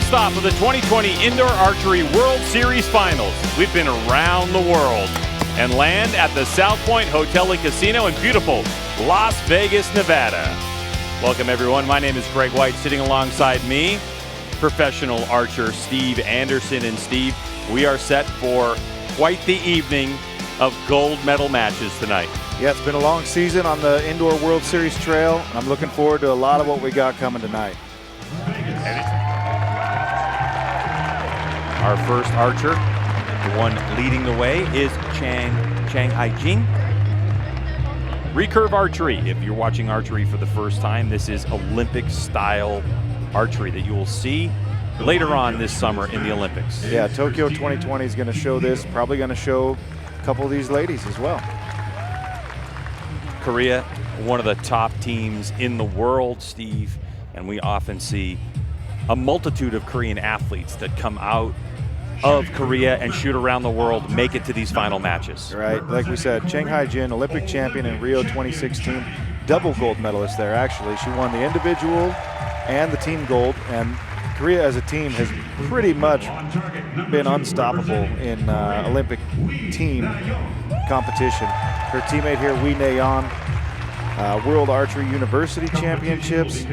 stop of the 2020 Indoor Archery World Series Finals. We've been around the world and land at the South Point Hotel and Casino in beautiful Las Vegas, Nevada. Welcome everyone, my name is Greg White. Sitting alongside me, professional archer Steve Anderson. And Steve, we are set for quite the evening of gold medal matches tonight. Yeah, it's been a long season on the Indoor World Series trail. I'm looking forward to a lot of what we got coming tonight. Our first archer, the one leading the way, is Chang Hai-jin. Recurve Archery. If you're watching archery for the first time, this is Olympic-style archery that you will see later on this summer in the Olympics. Yeah, Tokyo 2020 is going to show this. Probably going to show a couple of these ladies as well. Korea, one of the top teams in the world, Steve, and we often see a multitude of Korean athletes that come out of Korea and shoot around the world, make it to these final matches. Right, like we said, Chang Hai-jin, Olympic champion in Rio 2016, double gold medalist there actually. She won the individual and the team gold, and Korea as a team has pretty much been unstoppable in Olympic team competition. Her teammate here, Wee Na-yeon, World Archery University Championships,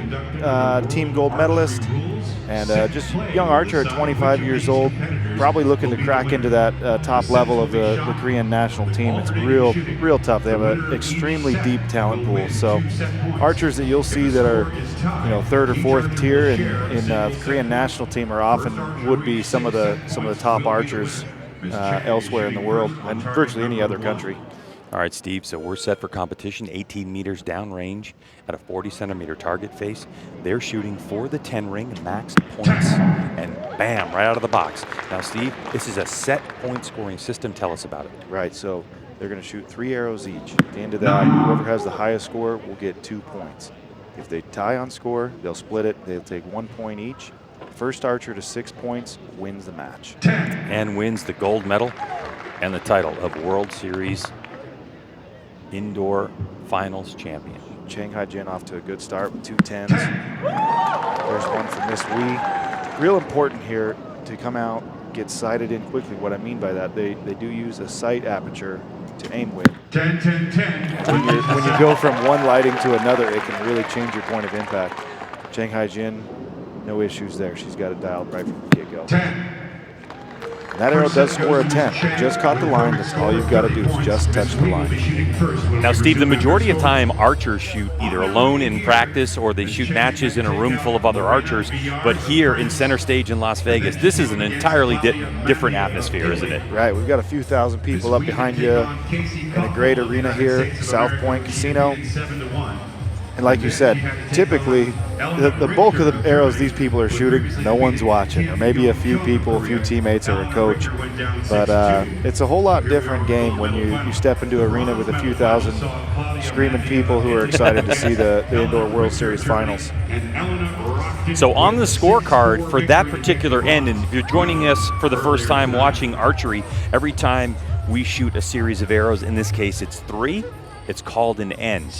team gold medalist, and just young archer at 25 years old, probably looking to crack into that top level of the Korean national team. It's real tough. They have an extremely deep talent pool. So archers that you'll see that are, third or fourth tier in the Korean national team are often would be some of the top archers elsewhere in the world and virtually any other country. All right, Steve, so we're set for competition, 18 meters downrange at a 40-centimeter target face. They're shooting for the 10 ring, max points, and bam, right out of the box. Now, Steve, this is a set point scoring system. Tell us about it. Right, so they're going to shoot 3 arrows each. At the end of that, whoever has the highest score will get 2 points. If they tie on score, they'll split it. They'll take 1 point each. First archer to 6 points wins the match. And wins the gold medal and the title of World Series Indoor Finals champion. Chang Hai-jin off to a good start with 2 10s. There's one for Miss Wee. Real important here to come out, get sighted in quickly. What I mean by that, they do use a sight aperture to aim with. 10, 10, 10. When you go from one lighting to another, it can really change your point of impact. Chang Hai-jin, no issues there. She's got it dialed right from the get-go. 10. And that arrow does score a 10. Just caught the line. That's all you've got to do is just touch the line. Now, Steve, the majority of time archers shoot either alone in practice or they shoot matches in a room full of other archers. But here in center stage in Las Vegas, this is an entirely different atmosphere, isn't it? Right. We've got a few thousand people up behind you in a great arena here, South Point Casino. And like you said, typically the bulk of the arrows these people are shooting, no one's watching, or maybe a few people, a few teammates or a coach. But it's a whole lot different game when you step into an arena with a few thousand screaming people who are excited to see the Indoor World Series Finals. So on the scorecard for that particular end, and if you're joining us for the first time watching archery, every time we shoot a series of arrows, in this case it's 3, it's called an end.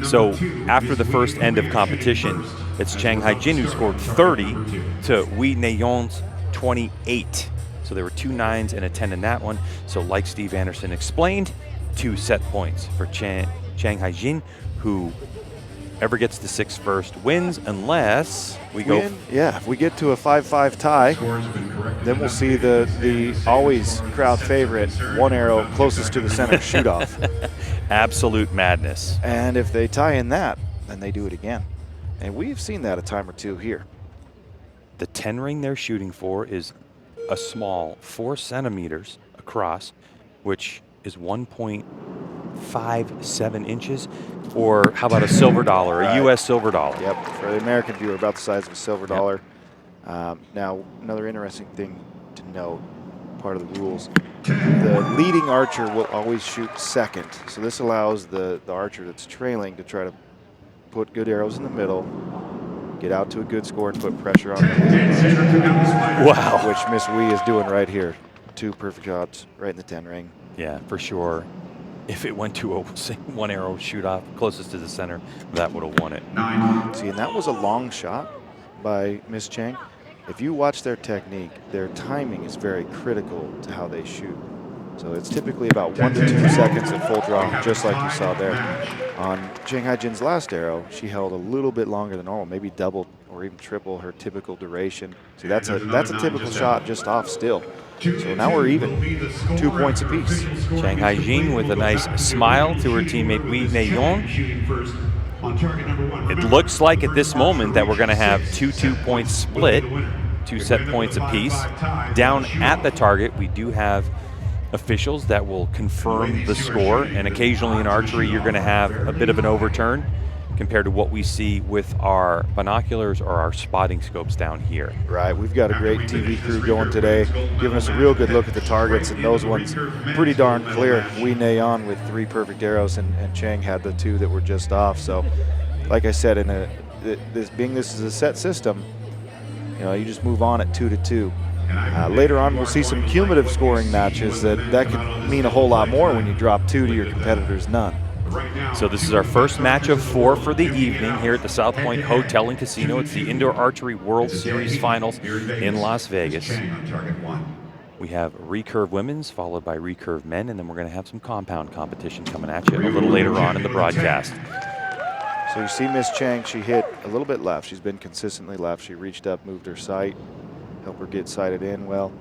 So after the first end of competition, it's Chang Hai-jin who scored 30 to Wee Na-yeon's 28. So there were 2 9s and a 10 in that one. So like Steve Anderson explained, 2 set points for Chang Hai-jin, who ever gets to 6 first wins, unless we go. Yeah, if we get to a 5-5 tie, then we'll see the always crowd favorite 1 arrow closest to the center shoot off. Absolute madness. And if they tie in that, then they do it again. And we've seen that a time or two here. The 10 ring they're shooting for is a small 4 centimeters across, which is 1.57 inches. Or how about a silver dollar, a U.S. silver dollar? Yep, for the American viewer, about the size of a silver dollar. Now, another interesting thing to note, part of the rules, the leading archer will always shoot second. So this allows the archer that's trailing to try to put good arrows in the middle, get out to a good score, and put pressure on the leading archer. Wow. Which Miss Wee is doing right here. 2 perfect shots right in the 10 ring. Yeah, for sure. If it went to a 1 arrow shoot off closest to the center, that would have won it. 9. See, and that was a long shot by Miss Chang. if you watch their technique, their timing is very critical to how they shoot. So it's typically about 1 to 2 seconds at full draw, just like you saw there. On Chang Hai-Jin's last arrow, she held a little bit longer than normal, maybe double or even triple her typical duration. See, that's a typical shot just off still. So now we're even, 2 points apiece. Chang Hai-Jin with a nice smile to her teammate Wei Neiyon. It looks like at this moment that we're going to have 2 2-point split, 2 set points apiece. Down at the target, we do have officials that will confirm the score, and occasionally in archery you're going to have a bit of an overturn compared to what we see with our binoculars or our spotting scopes down here. Right, we've got a great TV crew going today, giving us a real good look at the targets, and those ones pretty darn clear. Wei Neiyon with 3 perfect arrows, and Chang had the 2 that were just off. So like I said, this is a set system, you know, you just move on at 2 to 2. Later on, we'll see some cumulative scoring matches that could mean a whole lot more when you drop 2 to your competitor's none. So this is our first match of 4 for the evening here at the South Point Hotel and Casino. It's the Indoor Archery World Series Finals in Las Vegas. We have recurve women's followed by recurve men, and then we're going to have some compound competition coming at you a little later on in the broadcast. So you see Miss Chang, she hit a little bit left. She's been consistently left. She reached up, moved her sight, help her get sighted in well.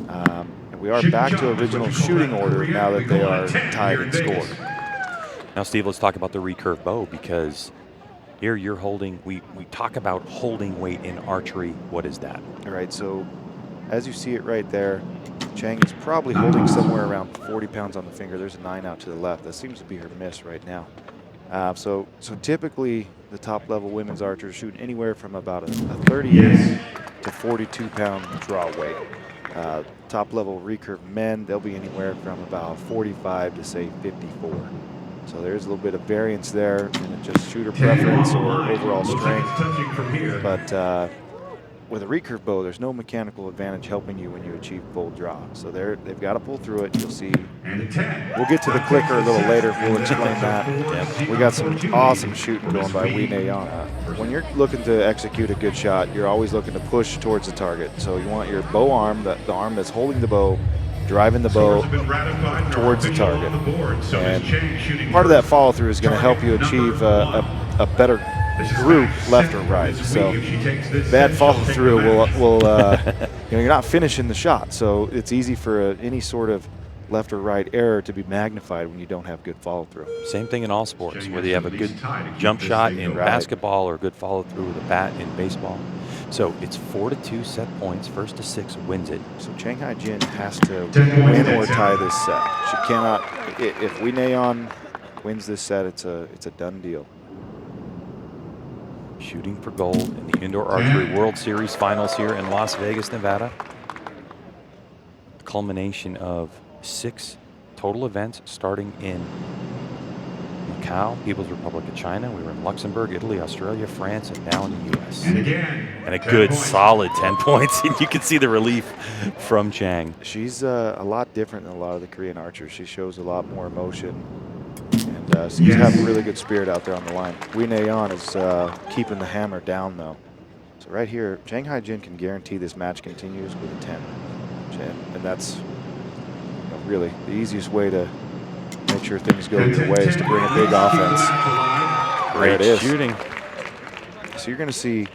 And we are back to original shooting order now that they are tied in score. Now, Steve, let's talk about the recurve bow, because here you're holding, we talk about holding weight in archery. What is that? All right, so as you see it right there, Chang is probably holding somewhere around 40 pounds on the finger. There's a 9 out to the left. That seems to be her miss right now. So typically the top level women's archers shoot anywhere from about a 38 to 42 pound draw weight. Top level recurve men, they'll be anywhere from about 45 to say 54. So there's a little bit of variance there in just shooter preference or overall strength. But with a recurve bow, there's no mechanical advantage helping you when you achieve full draw. So they've got to pull through it. You'll see. We'll get to the clicker a little later. We'll explain that. Yeah. We got some awesome shooting going by Wei Neiyon. When you're looking to execute a good shot, you're always looking to push towards the target. So you want your bow arm, the arm that's holding the bow, driving the bow towards the target. And part of that follow through is going to help you achieve a better group left or right. So bad follow through will you know, you're not finishing the shot. So it's easy for any sort of left or right error to be magnified when you don't have good follow through. Same thing in all sports, whether you have a good jump shot in basketball or a good follow through with a bat in baseball. So it's 4 to 2 set points. 1st to 6 wins it. So Chang Hai-Jin has to win or tie this set. She cannot. If Wei Neiyon wins this set, it's a done deal. Shooting for gold in the Indoor Archery World Series Finals here in Las Vegas, Nevada. The culmination of 6 total events starting in Macau, People's Republic of China. We were in Luxembourg, Italy, Australia, France, and now in the U.S. And a good solid 10 points. And you can see the relief from Chang. She's a lot different than a lot of the Korean archers. She shows a lot more emotion. And seems to have a really good spirit out there on the line. Wei Neiyon is keeping the hammer down, though. So right here, Chang Hai-Jin can guarantee this match continues with a 10. And that's really the easiest way to make sure things go your way is to bring a big offense. Great shooting. So you're going to see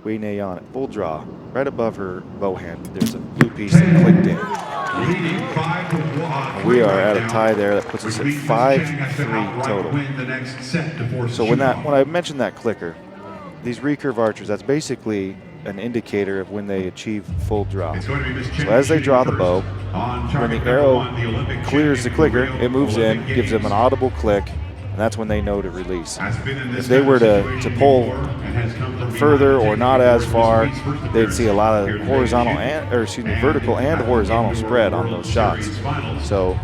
Wei Neiyon at full draw. Right above her bow hand, there's a blue piece that clicked in. We are at a tie there. That puts us at 5-3 total. So when I mentioned that clicker, these recurve archers, that's basically an indicator of when they achieve full draw. So as they draw the bow, when the arrow clears the clicker, it moves in, gives them an audible click, and that's when they know to release. If they were to pull further or not as far, they'd see a lot of vertical and horizontal spread on those shots. So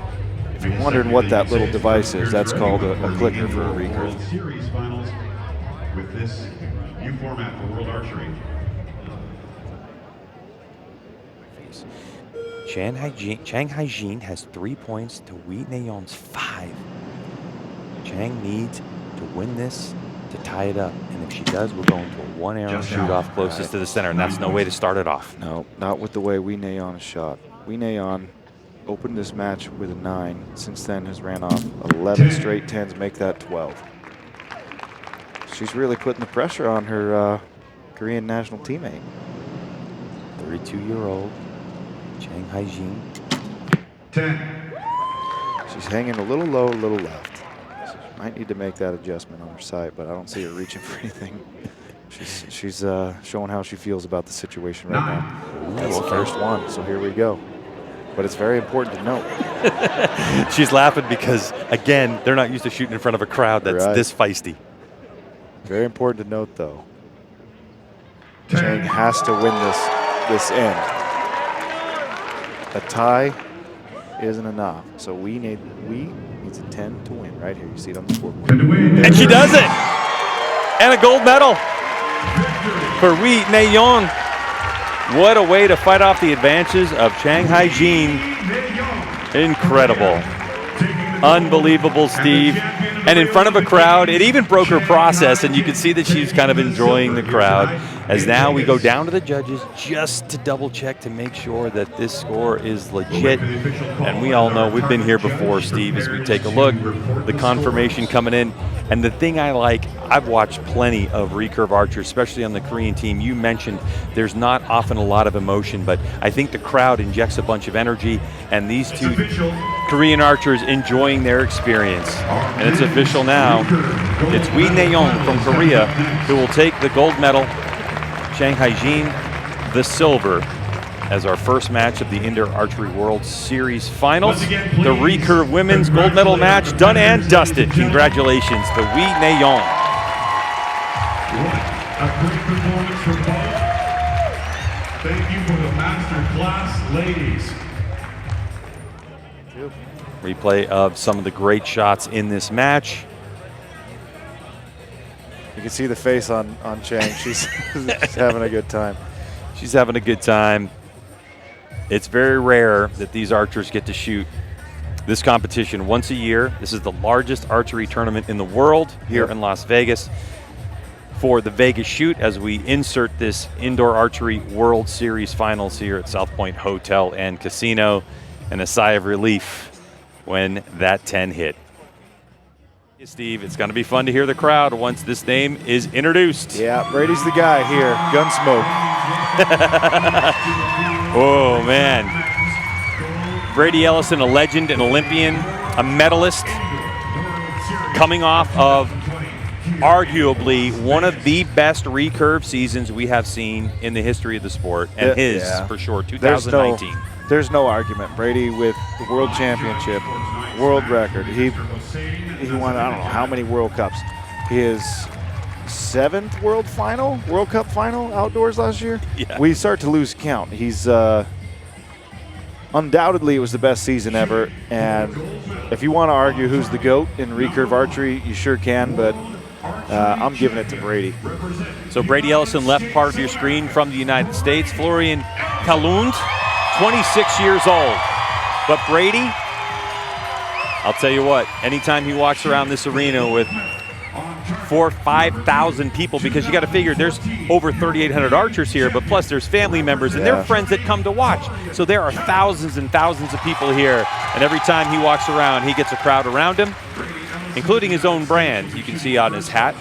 if you're wondering what that little device is, that's called a clicker for a recurve. Series finals with this new format for World Archery. Chang Hai-Jin has 3 points to Wei Neiyon's 5. Chang needs to win this to tie it up. And if If she does, we're going to a one-arrow shoot-off closest to the center, and that's no way to start it off. No, not with the way Wee Nayeon shot. Wee Nayeon opened this match with a 9. Since then has ran off 11 straight 10s, make that 12. She's really putting the pressure on her Korean national teammate. 32-year-old Chang Hae-jin. 10. She's hanging a little low, a little left. So she might need to make that adjustment on her sight, but I don't see her reaching for anything. She's showing how she feels about the situation right now. That's the first one, so here we go. But it's very important to note. She's laughing because, again, they're not used to shooting in front of a crowd that's this feisty. Very important to note, though. Chang has to win this end. A tie isn't enough, so we needs a 10 to win right here. You see it on the scoreboard. And she does it! And a gold medal for Wee Nayeon. What a way to fight off the advances of Chang Hae-jin. Incredible. Unbelievable, Steve. And in front of a crowd, it even broke her process, and you can see that she's kind of enjoying the crowd. As now we go down to the judges just to double check to make sure that this score is legit. And we all know, we've been here before, Steve, as we take a look, the confirmation coming in. And the thing I like, I've watched plenty of recurve archers, especially on the Korean team. You mentioned there's not often a lot of emotion, but I think the crowd injects a bunch of energy, and these two Korean archers enjoying their experience. And it's official now. It's Wee Nayeon from Korea who will take the gold medal, Chang Hae-jin the silver, as our first match of the Indoor Archery World Series Finals. The recurve women's gold medal match done and dusted. Congratulations to Wee Nayeon. A great performance from both. Thank you for the master class, ladies. Replay of some of the great shots in this match. You can see the face on Chang. She's having a good time. She's having a good time. It's very rare that these archers get to shoot this competition once a year. This is the largest archery tournament in the world here in Las Vegas. For the Vegas shoot, as we insert this Indoor Archery World Series Finals here at South Point Hotel and Casino, and a sigh of relief when that 10 hit. Steve, it's going to be fun to hear the crowd once this name is introduced. Yeah, Brady's the guy here. Gunsmoke. Oh, man. Brady Ellison, a legend, an Olympian, a medalist, coming off of arguably one of the best recurve seasons we have seen in the history of the sport, and for sure, 2019. There's no argument. Brady with the World Championship, world record. He won, I don't know how many World Cups. His 7th World Cup final outdoors last year. Yeah. We start to lose count. He's undoubtedly, it was the best season ever. And if you want to argue who's the GOAT in recurve archery, you sure can, but I'm giving it to Brady. So Brady Ellison, left part of your screen from the United States. Florian Kalund, 26 years old. But Brady, I'll tell you what, anytime he walks around this arena with 4,000 or 5,000 people, because you got to figure there's over 3,800 archers here, but plus there's family members and their friends that come to watch. So there are thousands and thousands of people here, and every time he walks around, he gets a crowd around him, including his own brand. You can see on his hat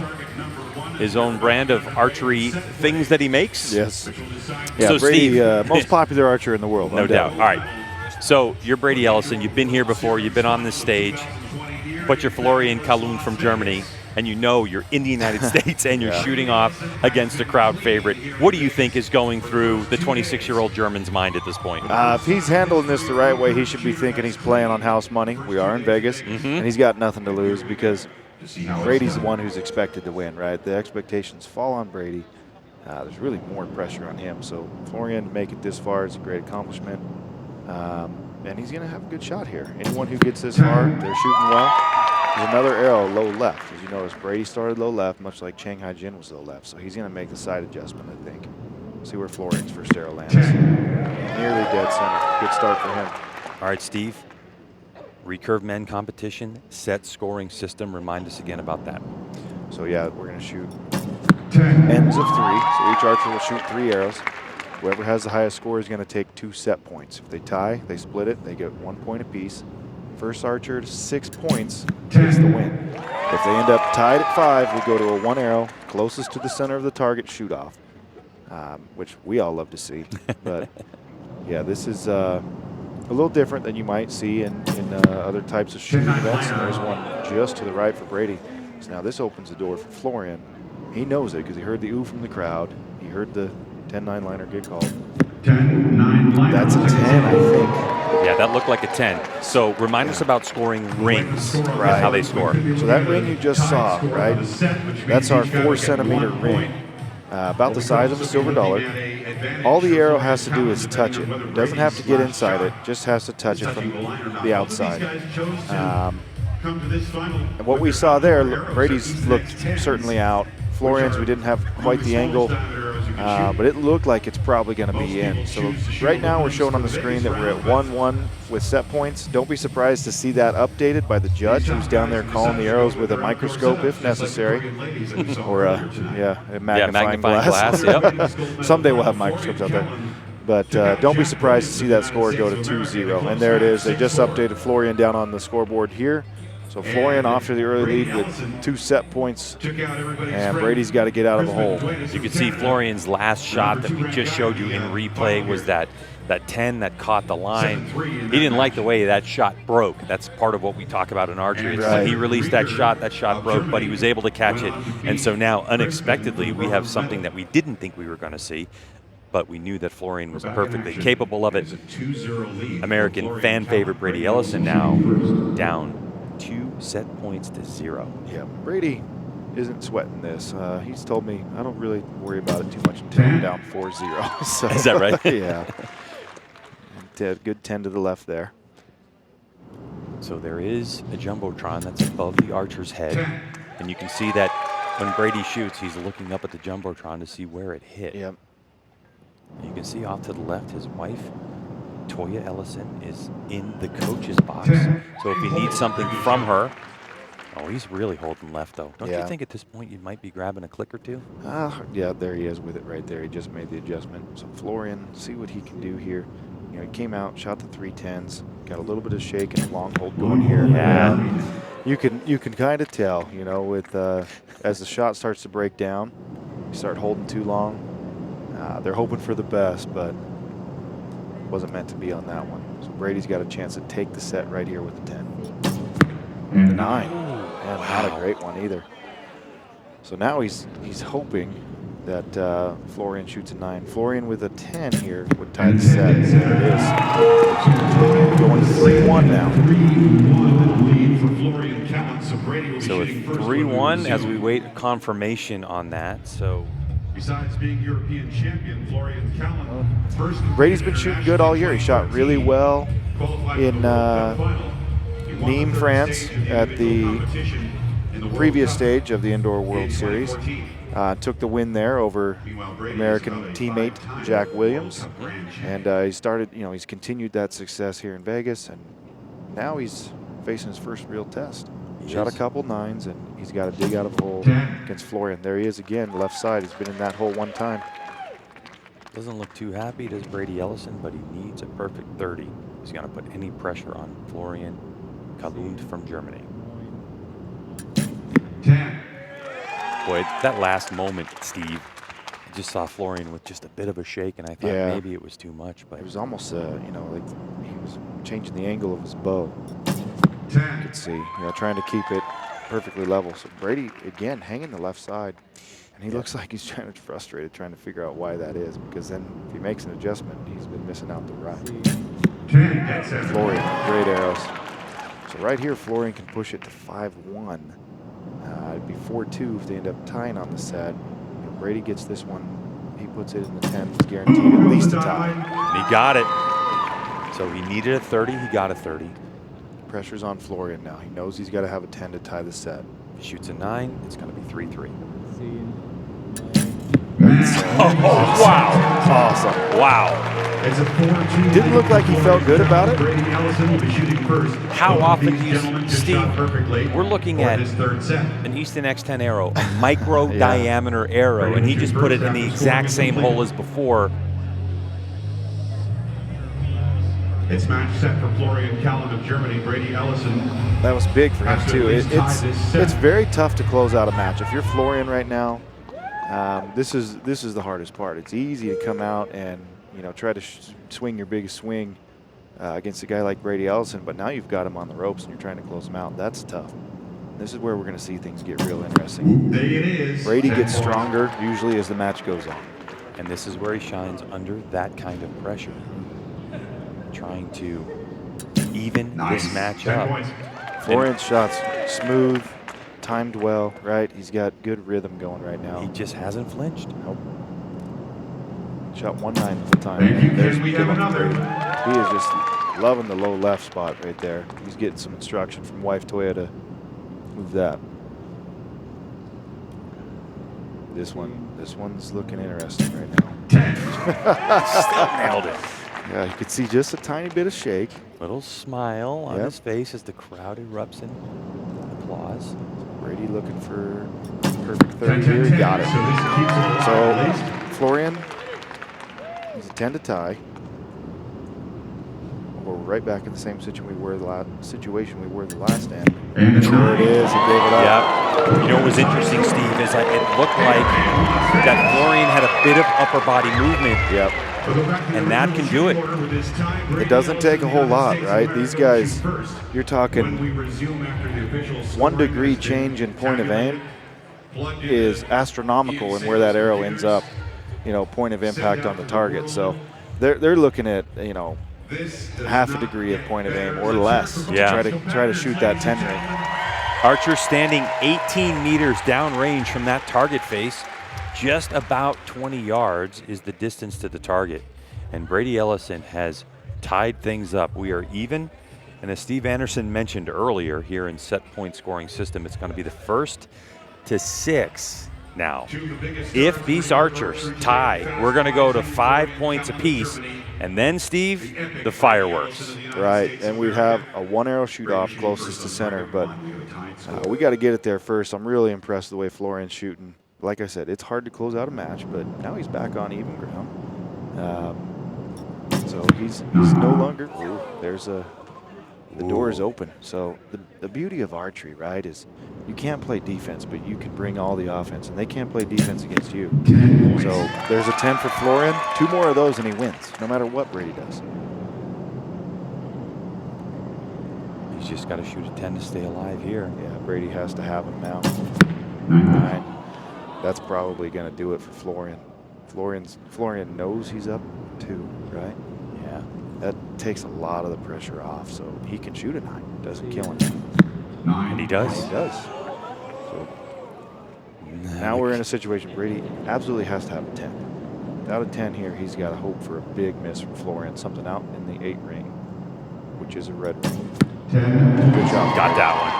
his own brand of archery things that he makes. Yes. Yeah, so Brady, Steve, most popular archer in the world. No doubt. All right. So you're Brady Ellison. You've been here before. You've been on this stage. But you're Florian Kalund from Germany, and you know you're in the United States, and you're shooting off against a crowd favorite. What do you think is going through the 26-year-old German's mind at this point? If he's handling this the right way, he should be thinking he's playing on house money. We are in Vegas, and he's got nothing to lose because Brady's the one who's expected to win, right? The expectations fall on Brady. There's really more pressure on him. So Florian to make it this far is a great accomplishment. And he's going to have a good shot here. Anyone who gets this far, they're shooting well. There's another arrow low left. As you notice, Brady started low left, much like Chang Hae-jin was low left. So he's going to make the side adjustment, I think. See where Florian's first arrow lands. Nearly dead center. Good start for him. All right, Steve. Recurve men competition, set scoring system. Remind us again about that. So yeah, we're going to shoot ends of 3. So each archer will shoot 3 arrows. Whoever has the highest score is going to take 2 set points. If they tie, they split it. They get 1 point apiece. First archer to 6 points takes the win. If they end up tied at 5, we go to a 1 arrow, closest to the center of the target, shoot off, which we all love to see. But yeah, this is a little different than you might see in other types of shooting events. And there's one just to the right for Brady. So now this opens the door for Florian. He knows it because he heard the ooh from the crowd. He heard the 10-9 liner get called. 10-9 liner. That's a 10, I think. Yeah, that looked like a 10. So remind us about scoring rings, Right. how they score. So that ring you just saw, right? That's our 4-centimeter ring, about the size of a silver dollar. All the arrow has to do is touch it. It doesn't have to get inside it, just has to touch it from the outside. And what we saw there, Brady's looked certainly out. Florian's, we didn't have quite the angle, but it looked like it's probably going to be in. So right now we're showing on the screen that we're at 1-1 with set points. Don't be surprised to see that updated by the judge, who's down there calling the arrows with a microscope if necessary, or a magnifying glass. Yep. Someday we'll have microscopes out there. But don't be surprised to see that score go to 2-0. And there it is. They just updated Florian down on the scoreboard here. So Florian off to the early lead with 2 set points, and Brady's got to get out of the hole. You can see Florian's last shot that we just showed you in replay was that 10 that caught the line. He didn't like the way that shot broke. That's part of what we talk about in archery. When he released that shot broke, but he was able to catch it. And so now, unexpectedly, we have something that we didn't think we were going to see, but we knew that Florian was perfectly capable of it. American fan favorite Brady Ellison now down 2 set points to 0. Yeah, Brady isn't sweating this. He's told me I don't really worry about it too much until I'm down 4-0. So, is that right? Yeah. Good 10 to the left there. So there is a Jumbotron that's above the archer's head. And you can see that when Brady shoots, he's looking up at the Jumbotron to see where it hit. Yep. And you can see off to the left, his wife, Toya Ellison, is in the coach's box. So if he needs something from her, oh, he's really holding left, though. Don't you think at this point you might be grabbing a click or two? Yeah, there he is with it right there. He just made the adjustment. So Florian, see what he can do here. You know, he came out, shot the 3-10s, got a little bit of shake and a long hold going here. Yeah. You can kind of tell, you know, with as the shot starts to break down, you start holding too long. They're hoping for the best, but wasn't meant to be on that one. So Brady's got a chance to take the set right here with the 10. The 9. Yeah, not a great one either. So now he's hoping that Florian shoots a 9. Florian with a 10 here would tie the set. There it is. Going to 3-1 now. 3-1 lead for Florian Callan. So Brady will be So shooting it's first 3-1 with as we wait confirmation on that. So besides being European champion, Florian Callan first. Brady's been shooting good all year. He shot really well in Nîmes, France at the previous stage of the Indoor World Series. Took the win there over American teammate Jack Williams. And he started, you know, he's continued that success here in Vegas, and now he's facing his first real test. Shot a couple 9s, and he's got to dig out of a hole against Florian. There he is again, left side. He's been in that hole one time. doesn't look too happy, does Brady Ellison, but he needs a perfect 30. He's going to put any pressure on Florian Kalund from Germany. 10. Boy, that last moment, Steve, I just saw Florian with just a bit of a shake, and I thought maybe it was too much. But it was almost, you know, like he was changing the angle of his bow. 10. You could see, you know, trying to keep it perfectly level. So Brady, again, hanging the left side. And he looks like he's trying to frustrated, trying to figure out why that is, because then if he makes an adjustment, he's been missing out the right. 10. Florian, great arrows. So right here, Florian can push it to 5-1. It'd be 4-2 if they end up tying on the set. If Brady gets this one, he puts it in the 10. He's guaranteed at least a tie. And he got it. So he needed a 30. He got a 30. Pressure's on Florian now. He knows he's got to have a 10 to tie the set. If he shoots a 9, it's going to be 3-3. Oh, wow. Awesome. Wow. It's a 4-2. Didn't look like he felt good about it. Brady Ellison will be shooting first. How often do you, He's shot Steve, perfectly we're looking for at his third set. an Easton X10 arrow, a micro diameter arrow, and he just put it in the exact same hole as before. It's match set for Florian Callan of Germany. Brady Ellison. That was big for him Has to too. at least tie this set. It's very tough to close out a match. If you're Florian right now, this is the hardest part. It's easy to come out and try to swing your biggest swing against a guy like Brady Ellison, but now you've got him on the ropes and you're trying to close him out. That's tough. This is where we're going to see things get real interesting. There it is. Brady gets stronger usually as the match goes on. And this is where he shines under that kind of pressure, trying to even this match 10 up. points. Florian's shots smooth, timed well, right? He's got good rhythm going right now. He just hasn't flinched. Nope. Shot 1-9 the time. Thank you, There's Ken. We good have one for another. Brady. He is just loving the low left spot right there. He's getting some instruction from wife Toya to move that. This one's looking interesting right now. 10. Still nailed it. Yeah, you could see just a tiny bit of shake. Little smile on Yep. his face as the crowd erupts in applause. Brady looking for perfect 30 10, here. He 10, got it. So this keeps it alive at least. So Florian is a 10 to tie. We're right back in the same situation we were the last end. And it's There it is. He gave it up. Yeah. You know what was interesting, Steve, is that it looked like that Florian had a bit of upper body movement. Yep. And that can do it. It doesn't take a whole lot, right? These guys, you're talking 1 degree change in point of aim is astronomical in where that arrow ends up, point of impact on the target. So they're looking at, half a degree of point of aim or less Yeah. to try to shoot that 10 ring. Archer standing 18 meters downrange from that target face. Just about 20 yards is the distance to the target. And Brady Ellison has tied things up. We are even. And as Steve Anderson mentioned earlier, here in set point scoring system, it's going to be the 1st to 6 now. If these archers tie, we're going to go to 5 points apiece. And then, Steve, the fireworks. Right, and we have a 1 arrow shoot off closest to center, but we got to get it there first. I'm really impressed with the way Florian's shooting. Like I said, it's hard to close out a match, but now he's back on even ground. So he's no longer. Ooh, the door is open. So the beauty of archery, right, is you can't play defense, but you can bring all the offense, and they can't play defense against you. So there's a 10 for Florian. 2 more of those, and he wins, no matter what Brady does. He's just got to shoot a 10 to stay alive here. Yeah, Brady has to have him now. 9. That's probably going to do it for Florian. Florian knows he's up 2, right? Yeah. That takes a lot of the pressure off, so he can shoot a 9. Doesn't kill him. And he does. He does. So now we're in a situation Brady absolutely has to have a 10. Without a 10 here, he's got to hope for a big miss from Florian, something out in the 8 ring, which is a red ring. 10. Good job. Got that one.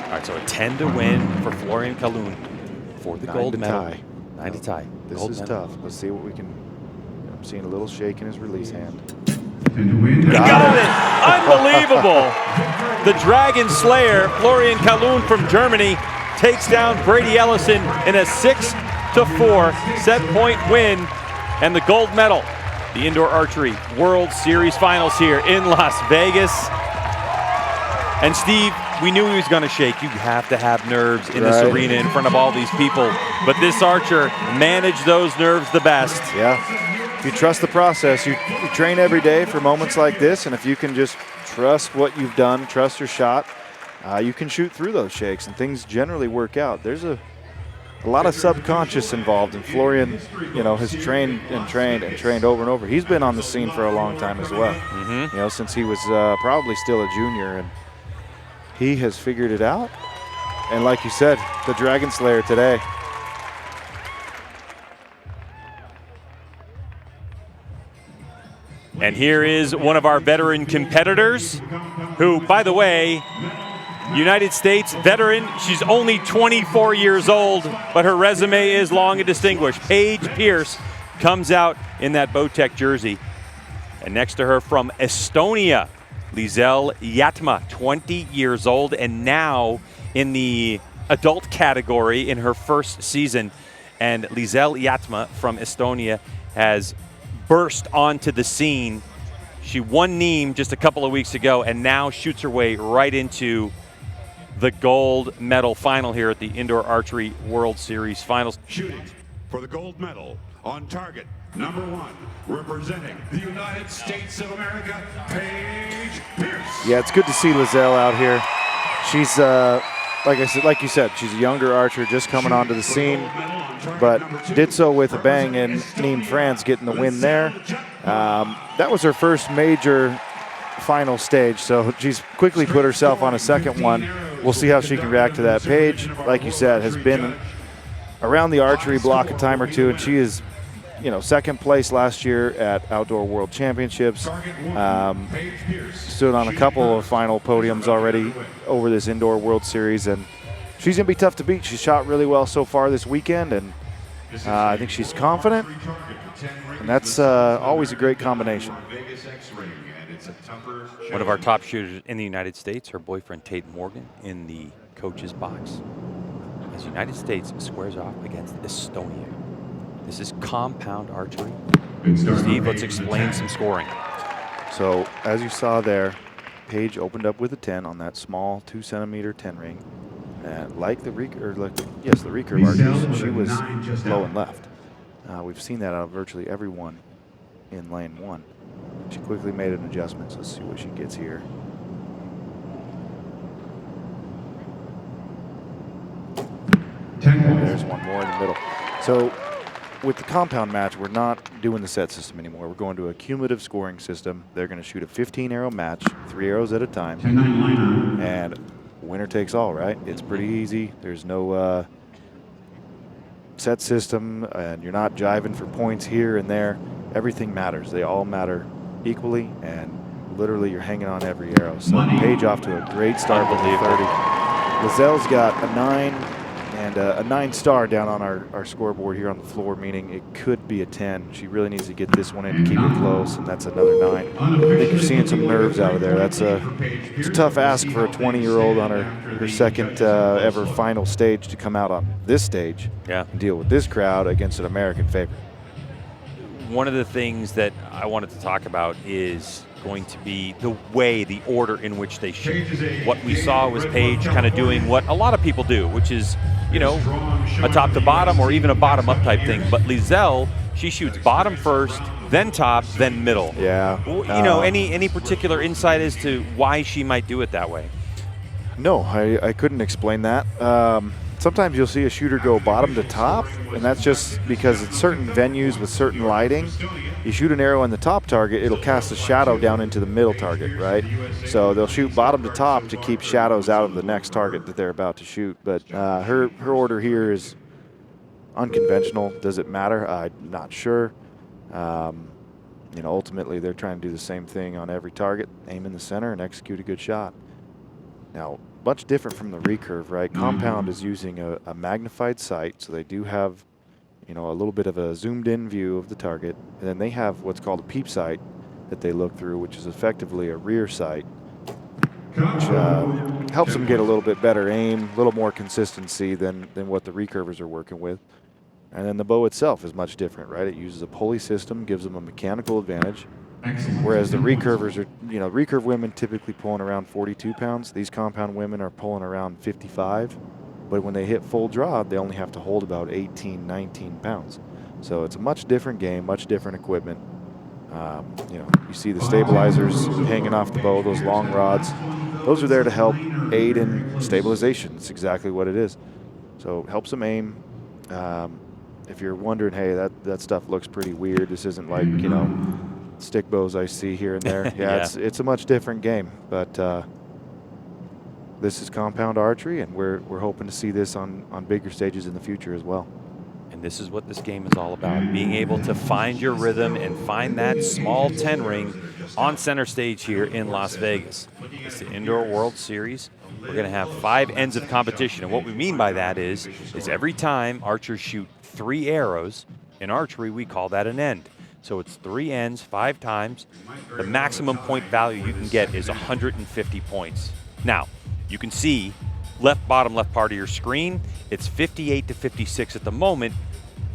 All right, so a 10 to win for Florian Calhoun for the 9 gold to medal. tie. 9 to tie. This Gold is medal. tough. Let's see what we can. I'm seeing a little shake in his release hand. And to win. He got it! Unbelievable! The Dragon Slayer, Florian Calhoun from Germany, takes down Brady Ellison in a 6-4 set point win and the gold medal. The Indoor Archery World Series Finals here in Las Vegas. And Steve, we knew he was going to shake. You have to have nerves in this arena in front of all these people. But this archer managed those nerves the best. Yeah. If you trust the process, you train every day for moments like this, and if you can just trust what you've done, trust your shot, you can shoot through those shakes, and things generally work out. There's a lot of subconscious involved, and Florian, has trained and trained over and over. He's been on the scene for a long time as well, since he was probably still a junior, and he has figured it out. And like you said, the Dragon Slayer today. And here is one of our veteran competitors who, by the way, United States veteran. She's only 24 years old, but her resume is long and distinguished. Paige Pierce comes out in that Bowtech jersey. And next to her from Estonia, Liesel Jatma, 20 years old, and now in the adult category in her first season. And Liesel Jatma from Estonia has burst onto the scene. She won Nîmes just a couple of weeks ago and now shoots her way right into the gold medal final here at the Indoor Archery World Series Finals. Shooting for the gold medal on target, number 1, representing the United States of America, Paige Pierce. Yeah, it's good to see Liesel out here. She's, like you said, she's a younger archer just coming onto the scene, but did so with a bang in Nîmes, France, getting the win there. That was her first major final stage, so she's quickly put herself on a second one. We'll see how she can react to that. Paige, like you said, has been around the archery block a time or two, and she is, second place last year at Outdoor World Championships. Stood on a couple of final podiums already over this Indoor World Series, and she's going to be tough to beat. She's shot really well so far this weekend, and I think she's confident, and that's always a great combination. One of our top shooters in the United States, her boyfriend Tate Morgan, in the coach's box, as the United States squares off against Estonia. This is compound archery. Steve, let's explain some scoring. So as you saw there, Paige opened up with a 10 on that small 2-centimeter 10 ring. And like the recurve archers, she was low and left. We've seen that out of virtually everyone in lane 1. She quickly made an adjustment, so let's see what she gets here. There's one more in the middle. So with the compound match, we're not doing the set system anymore. We're going to a cumulative scoring system. They're going to shoot a 15-arrow match, 3 arrows at a time, and winner takes all, right? It's pretty easy. There's no set system, and you're not jiving for points here and there. Everything matters. They all matter equally, and literally you're hanging on every arrow. So Paige off to a great start with the 30. Liesel's got a 9 and a 9-star down on our scoreboard here on the floor, meaning it could be a 10. She really needs to get this one in to keep it close, and that's another 9. I think you're seeing some nerves out of there. It's a tough ask for a 20-year-old on her second ever final stage to come out on this stage and deal with this crowd against an American favorite. One of the things that I wanted to talk about is going to be the order in which they shoot. What we saw was Paige kind of doing what a lot of people do, which is, a top to bottom or even a bottom up type thing. But Liesel, she shoots bottom first, then top, then middle. Yeah. Any particular insight as to why she might do it that way? No, I couldn't explain that. Sometimes you'll see a shooter go bottom to top, and that's just because in certain venues with certain lighting, you shoot an arrow in the top target, it'll cast a shadow down into the middle target, right? So they'll shoot bottom to top to keep shadows out of the next target that they're about to shoot. But her order here is unconventional. Does it matter? I'm not sure. Ultimately they're trying to do the same thing on every target, aim in the center and execute a good shot. Now, much different from the recurve, right? Compound is using a magnified sight, so they do have, a little bit of a zoomed-in view of the target, and then they have what's called a peep sight that they look through, which is effectively a rear sight, which helps them get a little bit better aim, a little more consistency than what the recurvers are working with. And then the bow itself is much different, right? It uses a pulley system, gives them a mechanical advantage. Whereas the recurvers are, recurve women typically pulling around 42 pounds. These compound women are pulling around 55. But when they hit full draw, they only have to hold about 18, 19 pounds. So it's a much different game, much different equipment. You see the stabilizers hanging off the bow, those long rods. Those are there to help aid in stabilization. It's exactly what it is. So it helps them aim. If you're wondering, hey, that stuff looks pretty weird. This isn't like, stick bows I see here and there. Yeah, it's a much different game, but this is compound archery, and we're hoping to see this on bigger stages in the future as well. And this is what this game is all about, being able to find your rhythm and find that small 10 ring on center stage here in Las Vegas. It's the Indoor World Series. We're going to have 5 ends of competition, and what we mean by that is every time archers shoot 3 arrows, In archery, we call that an end. So it's 3 ends, 5 times. The maximum point value you can get is 150 points. Now, you can see bottom left part of your screen, it's 58 to 56 at the moment,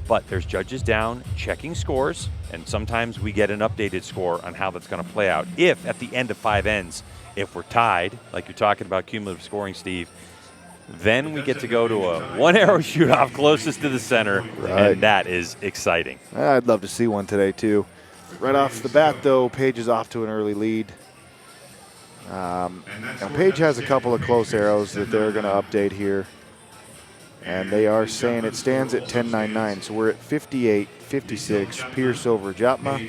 but there's judges down checking scores, and sometimes we get an updated score on how that's going to play out. If at the end of 5 ends, if we're tied, like you're talking about cumulative scoring, Steve, then we get to go to a 1-arrow shoot-off closest to the center, and that is exciting. I'd love to see one today, too. Right off the bat, though, Paige is off to an early lead. Now, Paige has a couple of close arrows that they're going to update here. And they are saying it stands at 10.99, so we're at 58-56, Pierce over Jatma.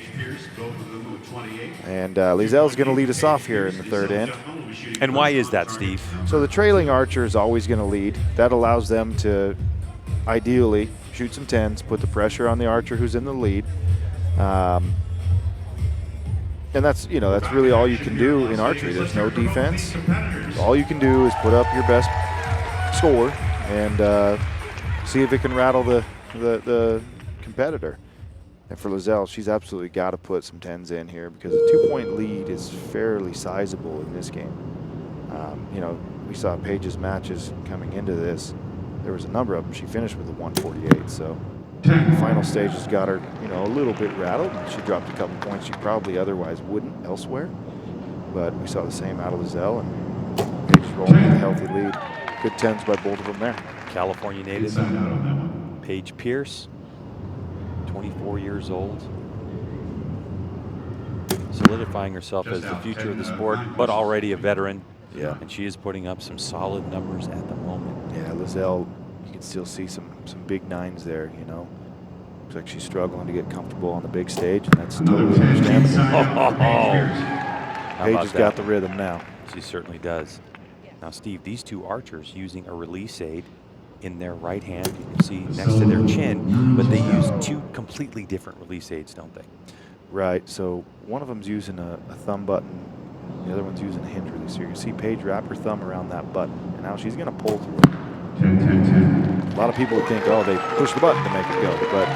And Lizelle's going to lead us off here in the 3rd end. And why is that, Steve? So the trailing archer is always going to lead. That allows them to ideally shoot some 10s, put the pressure on the archer who's in the lead. And that's really all you can do in archery. There's no defense. All you can do is put up your best score and see if it can rattle the competitor. And for Lizelle, she's absolutely got to put some 10s in here because a 2-point lead is fairly sizable in this game. We saw Paige's matches coming into this. There was a number of them. She finished with a 148, so the final stage has got her, a little bit rattled. And she dropped a couple points she probably otherwise wouldn't elsewhere. But we saw the same out of Lizelle, and Paige's rolling with a healthy lead. Good 10s by both of them there. California native Paige Pierce, 24 years old, solidifying herself as the future of the sport, but already a veteran. Yeah. And she is putting up some solid numbers at the moment. Yeah, Lizelle, you can still see some big 9s there, Looks like she's struggling to get comfortable on the big stage, and that's totally understandable. Paige has got the rhythm now. She certainly does. Now, Steve, these two archers using a release aid in their right hand, you can see next to their chin, but they use 2 completely different release aids, don't they? Right, so one of them's using a thumb button, the other one's using a hinge release. So you can see Paige wrap her thumb around that button, and now she's going to pull through it. A lot of people would think, oh, they push the button to make it go, but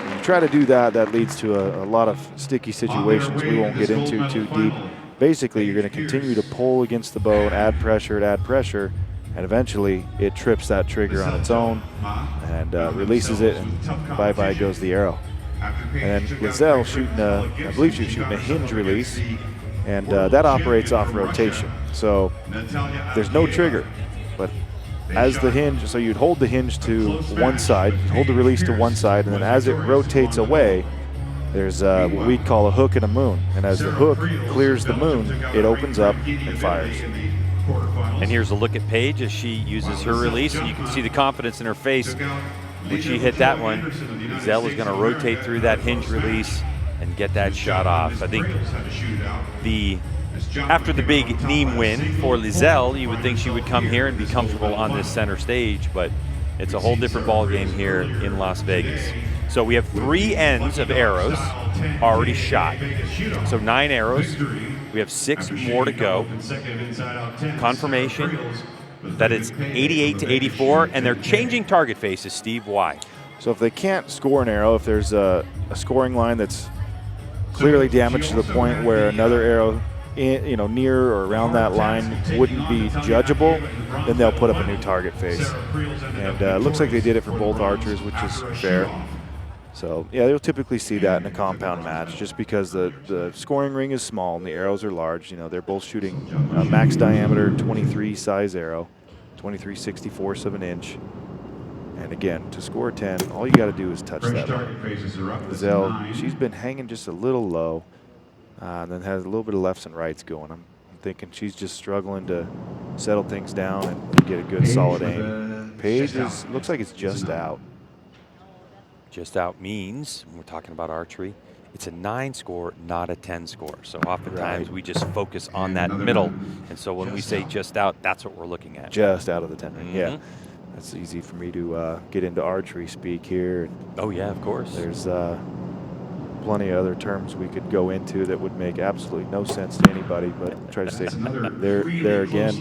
when you try to do that, that leads to a lot of sticky situations we won't get into too deep. Basically, you're going to continue to pull against the bow and add pressure, and eventually it trips that trigger on its own and releases it, and bye-bye goes the arrow. And Lizelle shooting I believe she's shooting a hinge release, and that operates off rotation. So there's no trigger, but as the hinge, so you'd hold the hinge to one side, hold the release to one side, and then as it rotates away, there's what we call a hook and a moon. And as the hook clears the moon, it opens up and fires. And here's a look at Paige as she uses her release, and you can see the confidence in her face. When she hit that one, Zell is going to rotate through that hinge release and get that shot off. I think after the big Nîmes win for Lizelle, you would think she would come here and be comfortable on this center stage, but it's a whole different ball game here in Las Vegas. So we have 3 ends of arrows already shot. So 9 arrows. We have 6 more to go. Confirmation that it's 88 to 84, and they're changing target faces. Steve, why? So if they can't score an arrow, if there's a scoring line that's clearly damaged to the point where another arrow near or around that line wouldn't be judgeable, then they'll put up a new target face. And it looks like they did it for both archers, which is fair. So yeah, you'll typically see that in a compound match, just because the scoring ring is small and the arrows are large. They're both shooting a max diameter 23 size arrow, 23/64 of an inch. And again, to score a 10, all you got to do is touch that line. Zell, she's been hanging just a little low, and then has a little bit of lefts and rights going. I'm thinking she's just struggling to settle things down and get a good solid aim. Paige looks like it's just out. Just out means, when we're talking about archery, it's a 9 score, not a 10 score. So oftentimes we just focus on that middle. And so when we say just out, that's what we're looking at. Just out of the 10 ring, yeah. That's easy for me to get into archery speak here. Oh yeah, of course. There's plenty of other terms we could go into that would make absolutely no sense to anybody, but I'll try to say there again,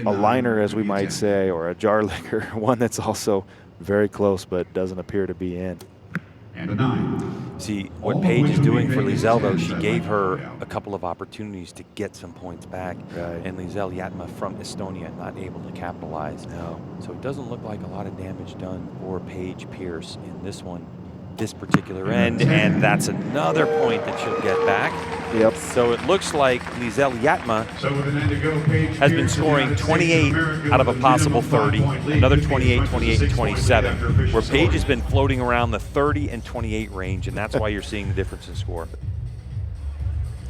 a liner, as we might say, or a jar licker, one that's also very close, but doesn't appear to be in. And a 9. See, what Paige is doing for Lizelle, though, she gave her a couple of opportunities to get some points back. Right. And Lizelle Yatma from Estonia not able to capitalize. No. So it doesn't look like a lot of damage done for Paige Pierce in this one, this particular end. And that's another point that she'll get back. Yep. So it looks like Lizelle Yatma So with an end to go, Paige has been Pierce, scoring United 28 States of America out of a with possible minimum 30, 5-point lead, another leading 28, to 28, 6 27, points after official where Paige has scoring. been floating around the 30 and 28 range, and that's why you're seeing the difference in score.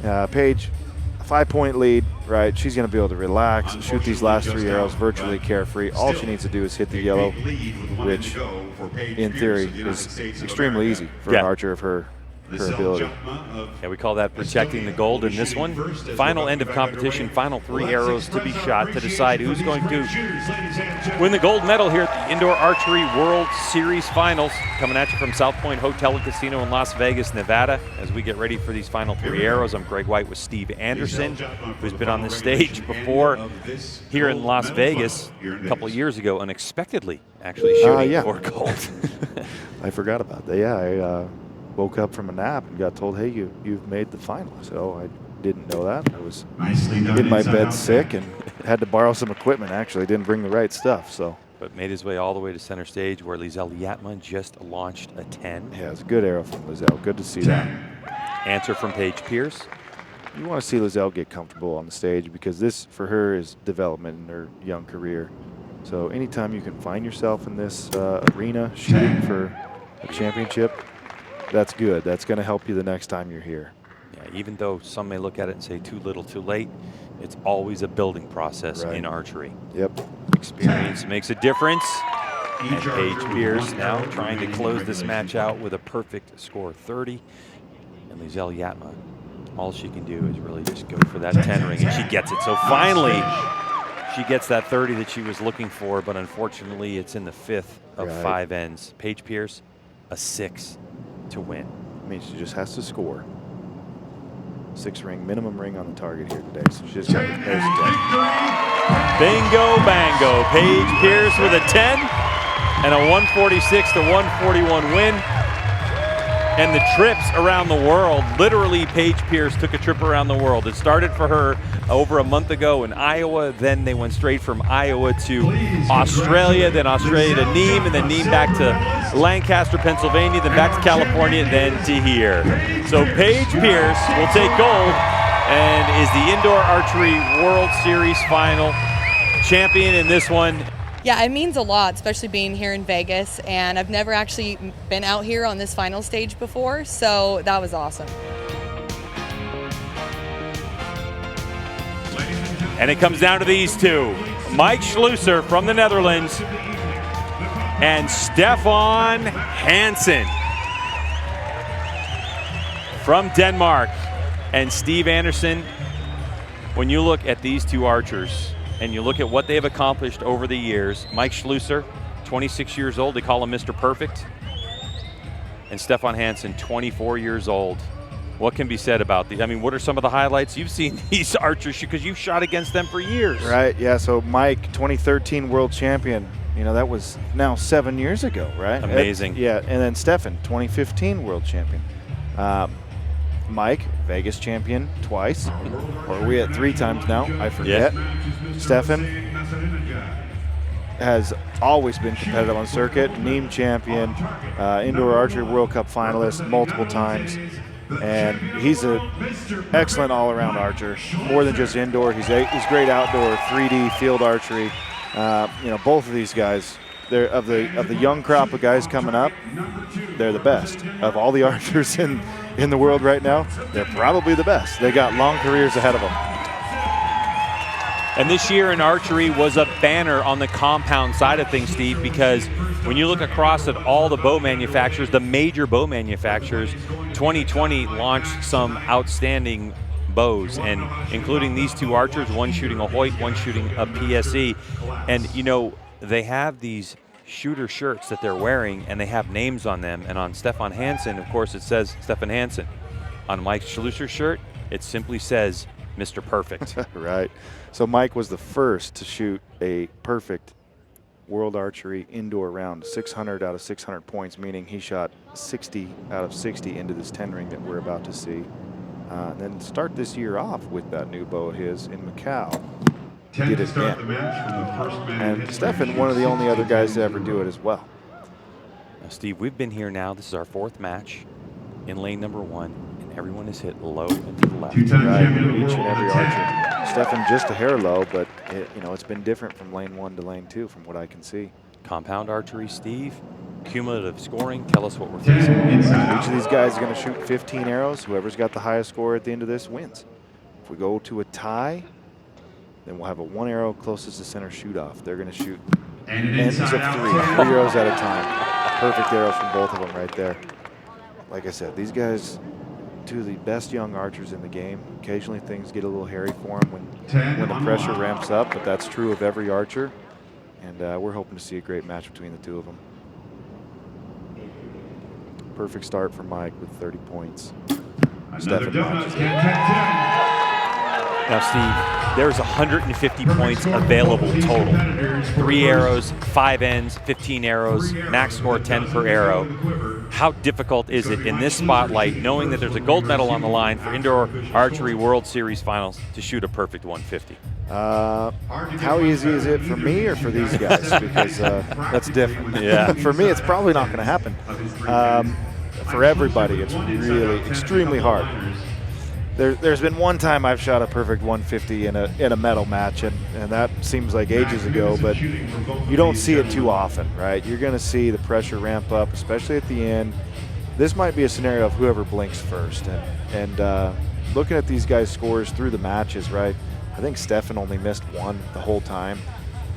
Paige, a 5-point lead, right? She's going to be able to relax and shoot these last 3 arrows virtually carefree. All she needs to do is hit the yellow, which in theory is extremely easy for an archer of her ability. Yeah, we call that protecting the gold in this one. Final end of competition, final 3 arrows to be shot to decide who's going to win the gold medal here at the Indoor Archery World Series Finals. Coming at you from South Point Hotel and Casino in Las Vegas, Nevada. As we get ready for these final 3 arrows, I'm Greg White with Steve Anderson, who's been on the stage before here in Las Vegas a couple of years ago, unexpectedly actually shooting for gold. I forgot about that. Yeah, I woke up from a nap and got told, hey, you've made the final. So I didn't know that. I was in my bed sick and had to borrow some equipment, actually. Didn't bring the right stuff, so. But made his way all the way to center stage where Lizelle Yatma just launched a 10. Yeah, it's a good arrow from Lizelle. Good to see that. Answer from Paige Pierce. You want to see Lizelle get comfortable on the stage because this, for her, is development in her young career. So anytime you can find yourself in this arena shooting for a championship, that's good. That's going to help you the next time you're here. Yeah, even though some may look at it and say too little, too late, it's always a building process in archery. Yep. Experience makes a difference. And Paige Pierce now trying to close this match out with a perfect score 30. And Lizelle Yatma, all she can do is really just go for that 10 ring, and she gets it. So finally, she gets that 30 that she was looking for, but unfortunately, it's in the 5th of 5 ends. Paige Pierce, a 6 to win. I mean, she just has to score. 6 ring, minimum ring on the target here today. So she just got to there's 10. Bingo bango. Paige Pierce with a 10 and a 146 to 141 win. And the trips around the world, literally Paige Pierce took a trip around the world. It started for her over a month ago in Iowa, then they went straight from Iowa to Australia, then Australia to Nîmes, and then Nîmes back to Lancaster, Pennsylvania, then back to California, then to here. So Paige Pierce will take gold and is the Indoor Archery World Series Final champion in this one. Yeah, it means a lot, especially being here in Vegas, and I've never actually been out here on this final stage before, so that was awesome. And it comes down to these two, Mike Schlusser from the Netherlands and Stefan Hansen from Denmark. And Steve Anderson, when you look at these two archers and you look at what they've accomplished over the years, Mike Schlusser, 26 years old, they call him Mr. Perfect, and Stefan Hansen, 24 years old. What can be said about these? I mean, what are some of the highlights you've seen these archers shoot? Because you've shot against them for years. Right, yeah, so Mike, 2013 world champion. You know, that was now 7 years ago, right? Amazing. Yeah, and then Stefan, 2015 world champion. Mike, Vegas champion twice. Or are we at 3 times now? I forget. Stefan has always been competitive on circuit. Nîmes champion, Indoor Archery World Cup finalist multiple times. And he's an excellent all-around archer. More than just indoor, he's great outdoor, 3D field archery. You know, both of these guys, they're of the young crop of guys coming up, they're the best of all the archers in the world right now. They're probably the best. They got long careers ahead of them. And this year in archery was a banner on the compound side of things, Steve, because when you look across at all the bow manufacturers, the major bow manufacturers, 2020 launched some outstanding bows, and including these two archers, one shooting a Hoyt, one shooting a PSE. And you know, they have these shooter shirts that they're wearing and they have names on them, and on Stefan Hansen, of course, it says Stefan Hansen. On Mike Schlusser's shirt, it simply says Mr. Perfect. Right. So Mike was the first to shoot a perfect World Archery indoor round, 600 out of 600 points, meaning he shot 60 out of 60 into this 10 ring that we're about to see. And then start this year off with that new bow of his in Macau. Did it again. And Stefan, one of the only other guys to ever do it as well. Now, Steve, we've been here now. This is our 4th match in lane number 1, and everyone is hit low and to the left. Right, each and every archer. Stefan just a hair low, but it's been different from lane 1 to lane 2 from what I can see. Compound archery, Steve. Cumulative scoring. Tell us what we're facing. Each of these guys is going to shoot 15 arrows. Whoever's got the highest score at the end of this wins. If we go to a tie, then we'll have a 1 arrow closest to center shoot off. They're going to shoot ends of 3 arrows at a time. Perfect arrows from both of them right there. Like I said, these guys, 2 of the best young archers in the game. Occasionally things get a little hairy for them when the pressure ramps up, but that's true of every archer. And we're hoping to see a great match between the 2 of them. Perfect start for Mike with 30 points. Stefan watches it. Now, Steve, there's 150 points available total. 3 arrows, 5 ends, 15 arrows, max score 10 per arrow. How difficult is it in this spotlight, knowing that there's a gold medal on the line for Indoor Archery World Series Finals, to shoot a perfect 150? How easy is it for me or for these guys? Because that's different. Yeah. For me, it's probably not going to happen. For everybody, it's really extremely hard. There's been one time I've shot a perfect 150 in a medal match, and that seems like ages ago, but you don't see it too often, right? You're going to see the pressure ramp up, especially at the end. This might be a scenario of whoever blinks first, and looking at these guys' scores through the matches, right? I think Stefan only missed 1 the whole time,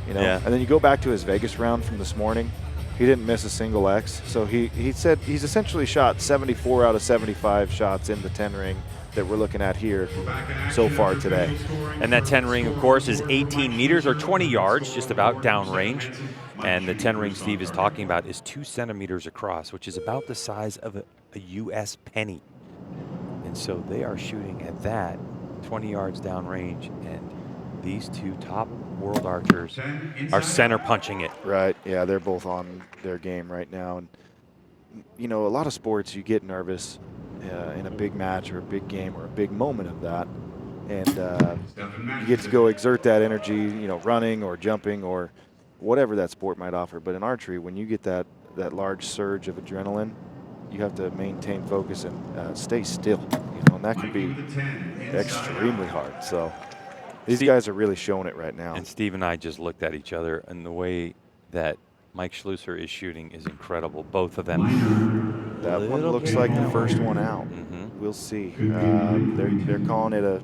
Yeah. And then you go back to his Vegas round from this morning. He didn't miss a single X, so he said he's essentially shot 74 out of 75 shots in the 10 ring that we're looking at here so far today. And that 10 ring, of course, is 18 meters or 20 yards, just about downrange. And the 10 ring Steve is talking about is 2 centimeters across, which is about the size of a U.S. penny. And so they are shooting at that 20 yards downrange, and these 2 top world archers are center punching it. Right, yeah, they're both on their game right now. And, a lot of sports, you get nervous in a big match or a big game or a big moment of that. And you get to go exert that energy, running or jumping or whatever that sport might offer. But in archery, when you get that large surge of adrenaline, you have to maintain focus and stay still, and that can be extremely hard. So these guys are really showing it right now. And Steve and I just looked at each other, and the way that Mike Schlusser is shooting is incredible. Both of them. That one looks like the first one out. Mm-hmm. We'll see. They're calling it a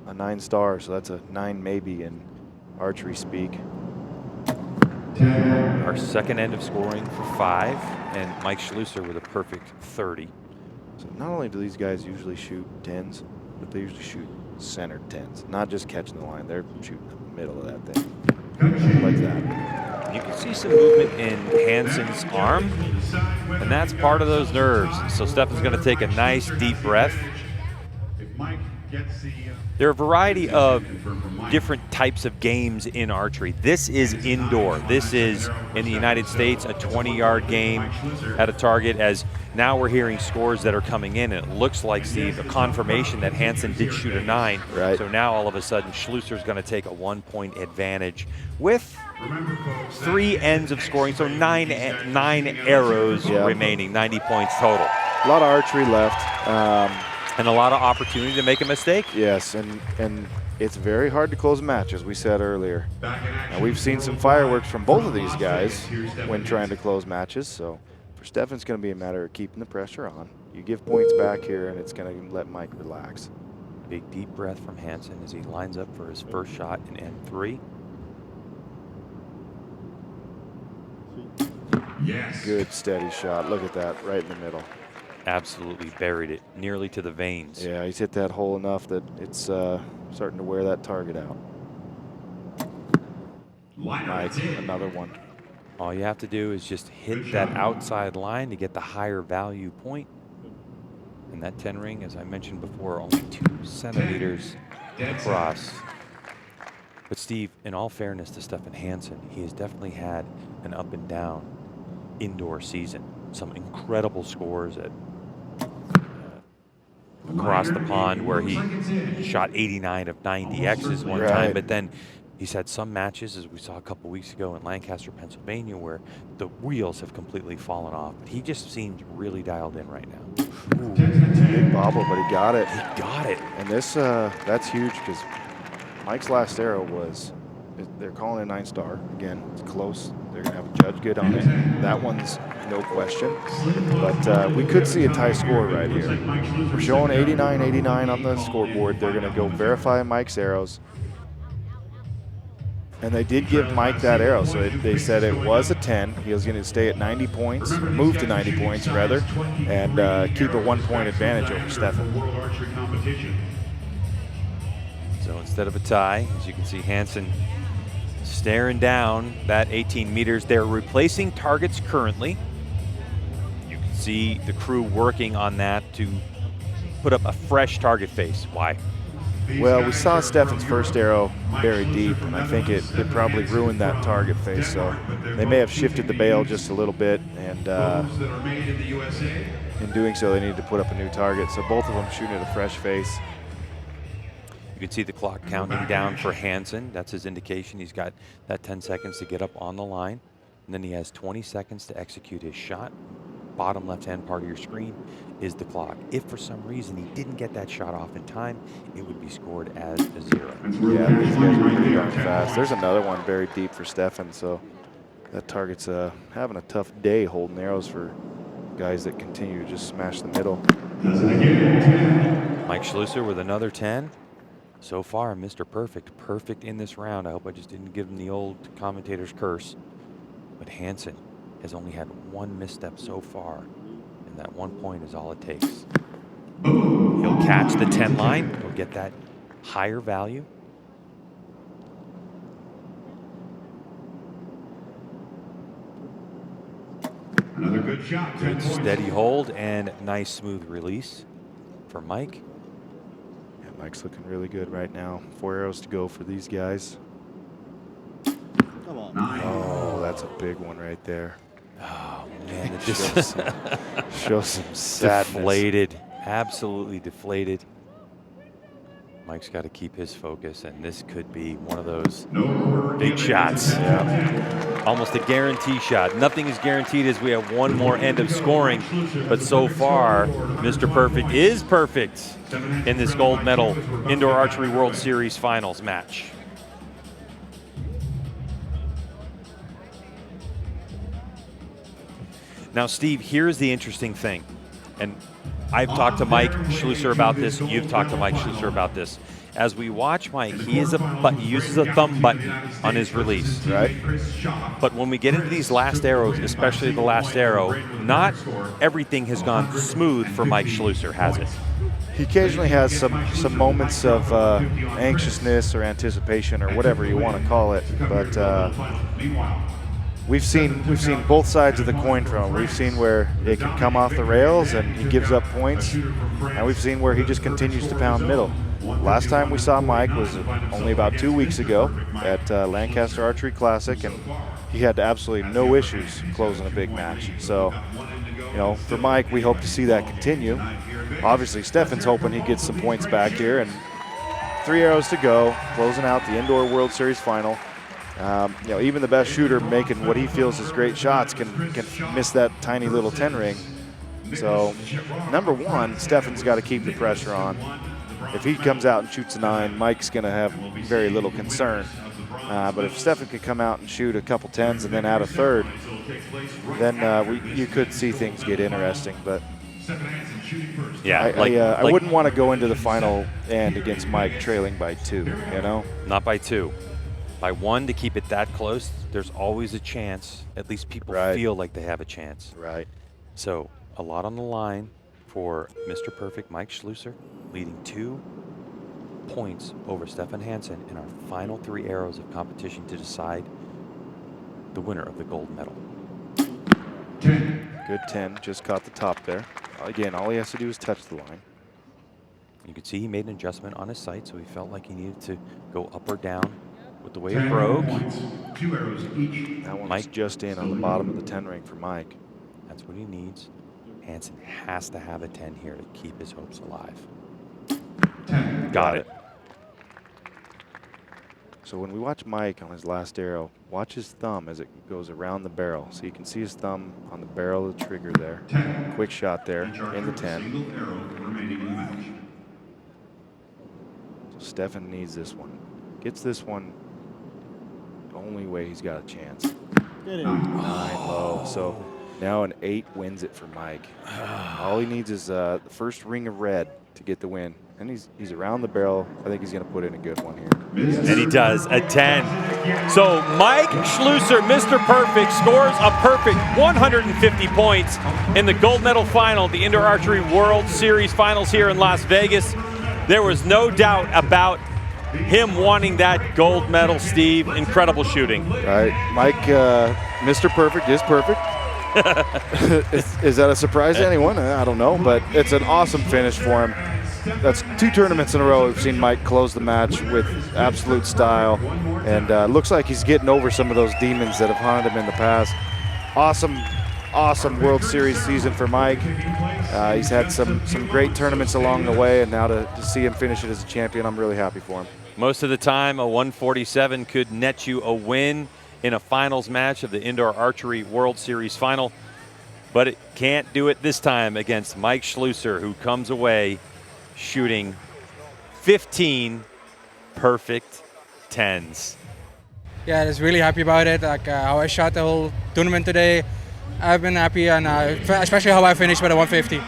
9-star, so that's a 9 maybe in archery speak. Our second end of scoring for 5, and Mike Schlusser with a perfect 30. So not only do these guys usually shoot 10s, but they usually shoot centered 10s, not just catching the line. They're shooting the middle of that thing, like that. You can see some movement in Hansen's arm, and that's part of those nerves. So Stefan's going to take a nice deep breath. There are a variety of different types of games in archery. This is indoor. This is, in the United States, a 20-yard game at a target, as now we're hearing scores that are coming in, and it looks like, Steve, a confirmation that Hansen did shoot a 9. Right. So now all of a sudden Schlusser's going to take a 1-point advantage with 3 ends of scoring, so 9 arrows remaining, 90 points total. A lot of archery left. And a lot of opportunity to make a mistake. Yes, and it's very hard to close a match, as we said earlier. Now, we've seen some fireworks from both of these guys when trying to close matches, so for Stefan, it's going to be a matter of keeping the pressure on. You give points back here, and it's going to let Mike relax. Big deep breath from Hansen as he lines up for his first shot in end 3. Yes. Good, steady shot. Look at that, right in the middle. Absolutely buried it nearly to the veins. Yeah, he's hit that hole enough that it's starting to wear that target out. Mike, another one. All you have to do is just hit that outside line to get the higher value point. And that 10 ring, as I mentioned before, only 2 centimeters across. But Steve, in all fairness to Stefan Hansen, he has definitely had an up and down indoor season. Some incredible scores at across the pond where he shot 89 of 90 X's one time, but then he's had some matches, as we saw a couple weeks ago in Lancaster, Pennsylvania, where the wheels have completely fallen off. But he just seems really dialed in right now. Ooh, big bobble, but he got it. He got it. And this, that's huge because Mike's last arrow was, they're calling it a 9-star. Again, it's close. They're going to have a judge good on it. That one's no question. But we could see a tie score right here. We're showing 89-89 on the scoreboard. They're going to go verify Mike's arrows. And they did give Mike that arrow, so they said it was a 10. He was going to stay at 90 points, move to 90 points rather, and keep a 1-point advantage over Stefan. So instead of a tie, as you can see, Hansen staring down that 18 meters. They're replacing targets currently. You can see the crew working on that to put up a fresh target face. Why? Well, we saw Stefan's first arrow buried deep, and I think it probably ruined that target face. So they may have shifted the bail just a little bit, and in doing so, they needed to put up a new target. So both of them shooting at a fresh face. You can see the clock counting down for Hansen. That's his indication. He's got that 10 seconds to get up on the line. And then he has 20 seconds to execute his shot. Bottom left-hand part of your screen is the clock. If for some reason he didn't get that shot off in time, it would be scored as a 0. Yeah, these guys are pretty darn fast. There's another one buried deep for Stefan. So that target's having a tough day holding arrows for guys that continue to just smash the middle. Mike Schlusser with another 10. So far, Mr. Perfect in this round. I hope I just didn't give him the old commentator's curse. But Hansen has only had one misstep so far, and that 1 point is all it takes. He'll catch the 10 line. He'll get that higher value. Another good shot. Good steady hold and nice smooth release for Mike. Mike's looking really good right now. 4 arrows to go for these guys. Come on. Oh, that's a big one right there. Oh, man. It just shows some sadness. Deflated. Absolutely deflated. Mike's got to keep his focus, and this could be one of those big shots. Yeah. Almost a guarantee shot. Nothing is guaranteed as we have one more end of scoring, but so far, Mr. Perfect is perfect in this gold medal Indoor Archery World Series Finals match. Now, Steve, here's the interesting thing, and I've talked to Mike Schlusser about this. You've talked to Mike Schlusser about this. As we watch Mike, he uses a thumb button on his release. Right. But when we get into these last arrows, especially the last arrow, not everything has gone smooth for Mike Schlusser, has it? He occasionally has some moments of anxiousness or anticipation or whatever you want to call it, but we've seen both sides of the coin from him. We've seen where it can come off the rails and he gives up points, and we've seen where he just continues to pound middle. Last time we saw Mike was only about 2 weeks ago at Lancaster Archery Classic, and he had absolutely no issues closing a big match. So, you know, for Mike, we hope to see that continue. Obviously, Stefan's hoping he gets some points back here, and 3 arrows to go, closing out the Indoor World Series Final. You know, even the best shooter making what he feels is great shots can miss that tiny little 10 ring. So, number one, Stefan's got to keep the pressure on. If he comes out and shoots a 9, Mike's going to have very little concern. But if Stefan could come out and shoot a couple 10s and then add a third, then you could see things get interesting. But yeah, I wouldn't want to go into the final end against Mike trailing by 2, you know? Not by 2. By 1 to keep it that close, there's always a chance. At least people feel like they have a chance. Right. So a lot on the line for Mr. Perfect Mike Schlusser, leading 2 points over Stefan Hansen in our final 3 arrows of competition to decide the winner of the gold medal. 10. Good 10, just caught the top there. Again, all he has to do is touch the line. You can see he made an adjustment on his sight, so he felt like he needed to go up or down with the way it broke. 2 arrows each. That one's Mike. just in on the bottom of the 10 ring for Mike. That's what he needs. Hansen has to have a 10 here to keep his hopes alive. 10. Got it. So when we watch Mike on his last arrow, watch his thumb as it goes around the barrel. So you can see his thumb on the barrel of the trigger there. 10. Quick shot there Each archer in the with a 10. single arrow remaining in the match. So Stefan needs this one. Gets this one, the only way he's got a chance. Get in. 9 low. So now an 8 wins it for Mike. All he needs is the first ring of red to get the win. And he's around the barrel. I think he's going to put in a good one here. And he does, a 10. So Mike Schlusser, Mr. Perfect, scores a perfect 150 points in the gold medal final, the Indoor Archery World Series Finals here in Las Vegas. There was no doubt about him wanting that gold medal, Steve. Incredible shooting. Right, Mike, Mr. Perfect is perfect. is that a surprise to anyone? I don't know, but it's an awesome finish for him. That's 2 tournaments in a row we've seen Mike close the match with absolute style, and looks like he's getting over some of those demons that have haunted him in the past. Awesome World Series season for Mike. He's had some great tournaments along the way, and now to see him finish it as a champion, I'm really happy for him. Most of the time, a 147 could net you a win in a finals match of the Indoor Archery World Series Final, but it can't do it this time against Mike Schlusser, who comes away shooting 15 perfect 10s. Yeah, I was really happy about it. Like how I shot the whole tournament today. I've been happy, and especially how I finished with a 150.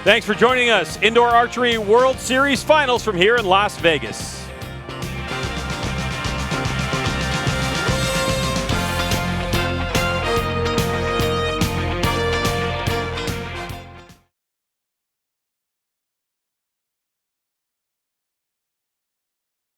Thanks for joining us. Indoor Archery World Series Finals from here in Las Vegas.